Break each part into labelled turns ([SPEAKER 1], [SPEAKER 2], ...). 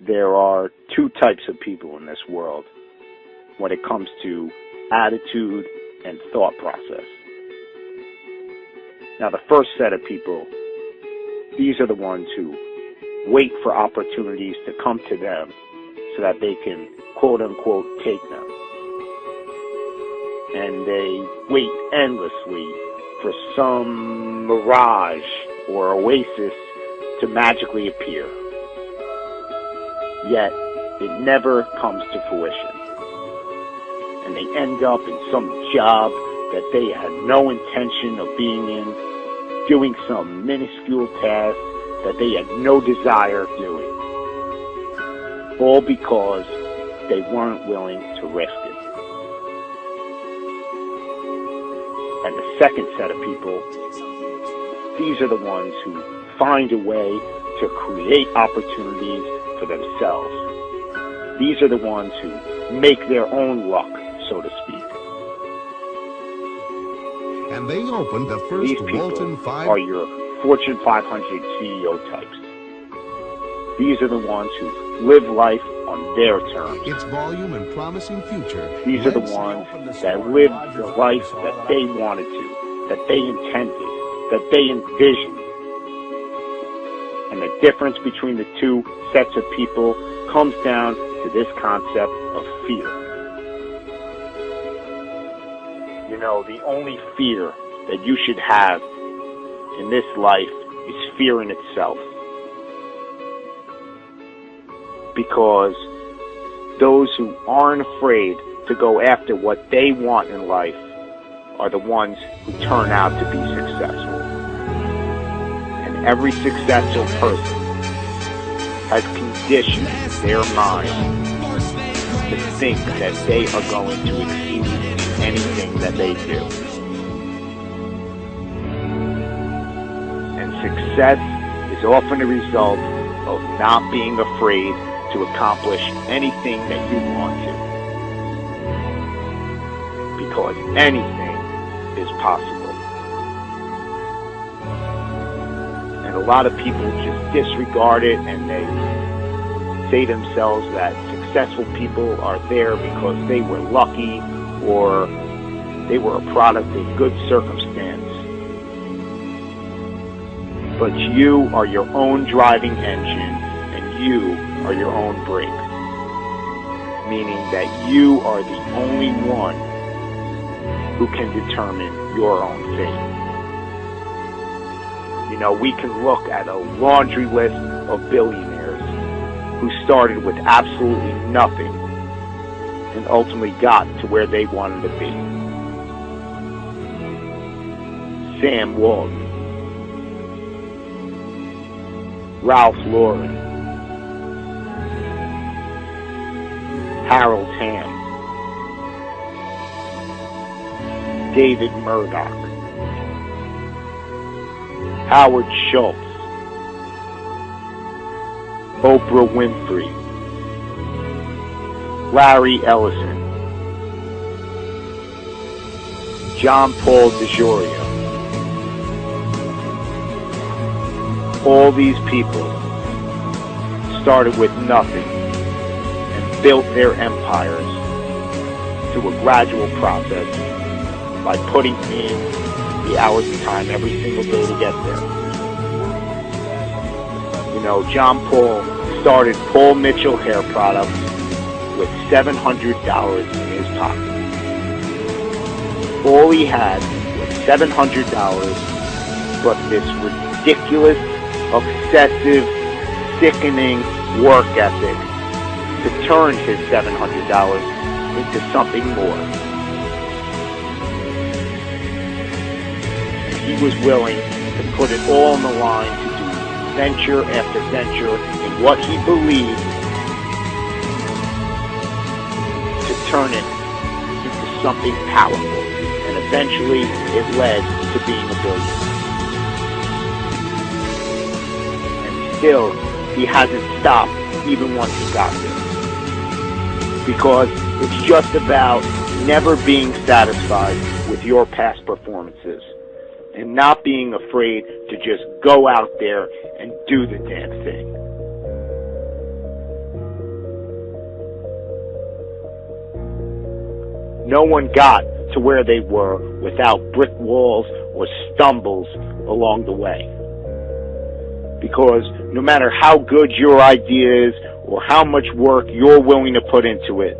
[SPEAKER 1] there are two types of people in this world when it comes to attitude and thought process. Now, the first set of people, these are the ones who wait for opportunities to come to them so that they can, quote-unquote, take them. And they wait endlessly for some mirage or oasis to magically appear. Yet, it never comes to fruition. And they end up in some job that they had no intention of being in, doing some minuscule task that they had no desire of doing. All because they weren't willing to risk it. And the second set of people, these are the ones who find a way to create opportunities for themselves. These are the ones who make their own luck, so to speak.
[SPEAKER 2] And they opened the first
[SPEAKER 1] These people
[SPEAKER 2] Walton 5
[SPEAKER 1] are your Fortune 500 CEO types. These are the ones who live life on their terms.
[SPEAKER 2] its volume and promising future.
[SPEAKER 1] These are the ones that live the life that they wanted to, that they intended, that they envisioned. And the difference between the two sets of people comes down to this concept of fear. You know, the only fear that you should have in this life is fear in itself. Because those who aren't afraid to go after what they want in life are the ones who turn out to be successful. And every successful person has conditioned their mind to think that they are going to exceed in anything that they do. And success is often a result of not being afraid to accomplish anything that you want to. Because anything is possible. And a lot of people just disregard it, and they say to themselves that successful people are there because they were lucky or they were a product of good circumstance. But you are your own driving engine, and you are your own brake. Meaning that you are the only one who can determine your own fate. You know, we can look at a laundry list of billionaires who started with absolutely nothing and ultimately got to where they wanted to be. Sam Walton, Ralph Lauren, Harold Hamm, David Murdoch, Howard Schultz, Oprah Winfrey, Larry Ellison, John Paul DeJoria. All these people started with nothing and built their empires through a gradual process by putting in the hours and time every single day to get there. You know, John Paul started Paul Mitchell Hair Products with $700 in his pocket. All he had was $700, but this ridiculous, obsessive, sickening work ethic to turn his $700 into something more. He was willing to put it all on the line to do venture after venture in what he believed to turn it into something powerful. And eventually it led to being a billionaire. And still, he hasn't stopped even once he got there. Because it's just about never being satisfied with your past performances and not being afraid to just go out there and do the damn thing. No one got to where they were without brick walls or stumbles along the way. Because no matter how good your idea is or how much work you're willing to put into it,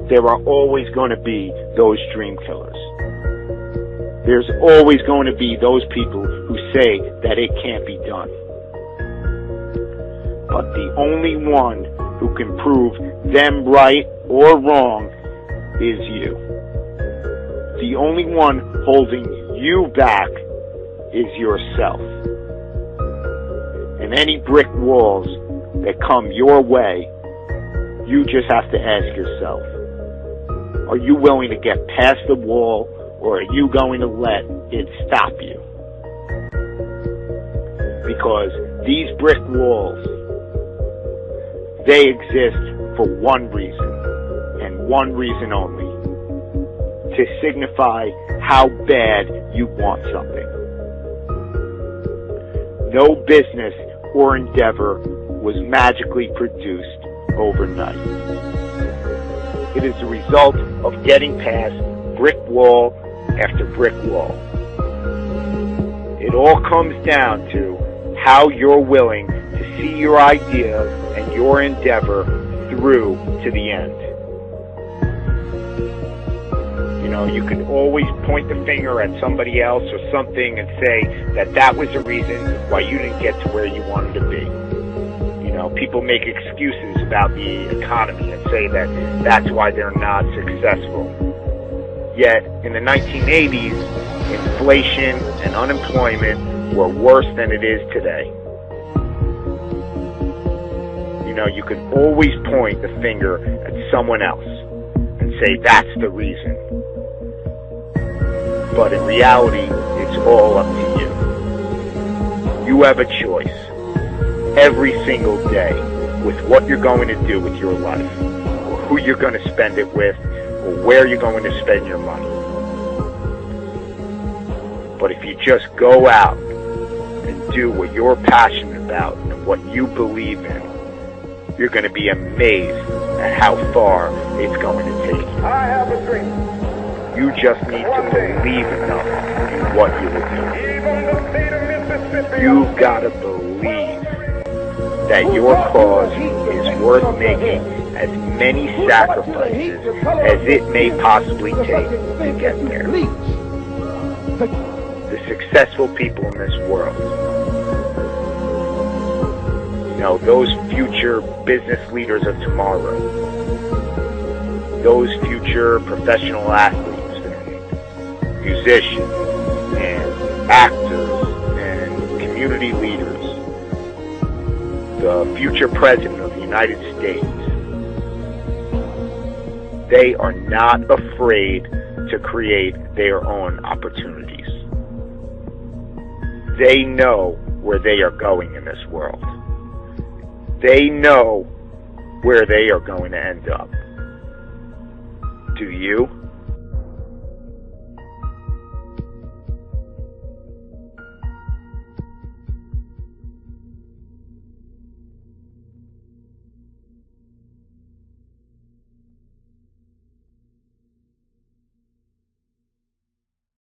[SPEAKER 1] there are always going to be those dream killers. There's always going to be those people who say that it can't be done. But the only one who can prove them right or wrong is you. The only one holding you back is yourself. And any brick walls that come your way, you just have to ask yourself, are you willing to get past the wall, or are you going to let it stop you? Because these brick walls, they exist for one reason, and one reason only, to signify how bad you want something. No business or endeavor was magically produced overnight. It is the result of getting past brick wall after brick wall. It all comes down to how you're willing to see your idea and your endeavor through to the end. You know, you can always point the finger at somebody else or something and say that that was the reason why you didn't get to where you wanted to be. You know, people make excuses about the economy and say that that's why they're not successful. Yet, in the 1980s, inflation and unemployment were worse than it is today. You know, you can always point the finger at someone else and say that's the reason. But in reality, it's all up to you. You have a choice every single day with what you're going to do with your life, or who you're going to spend it with, or where you're going to spend your money. But if you just go out and do what you're passionate about and what you believe in, you're going to be amazed at how far it's going to take you.
[SPEAKER 3] I have a dream.
[SPEAKER 1] You just need to believe enough in what you will do. You've got to believe that your cause is worth making as many sacrifices as it may possibly take to get there. The successful people in this world, you know, those future business leaders of tomorrow, those future professional athletes and musicians and actors and community leaders, the future president of the United States, they are not afraid to create their own opportunities. They know where they are going in this world. They know where they are going to end up. Do you?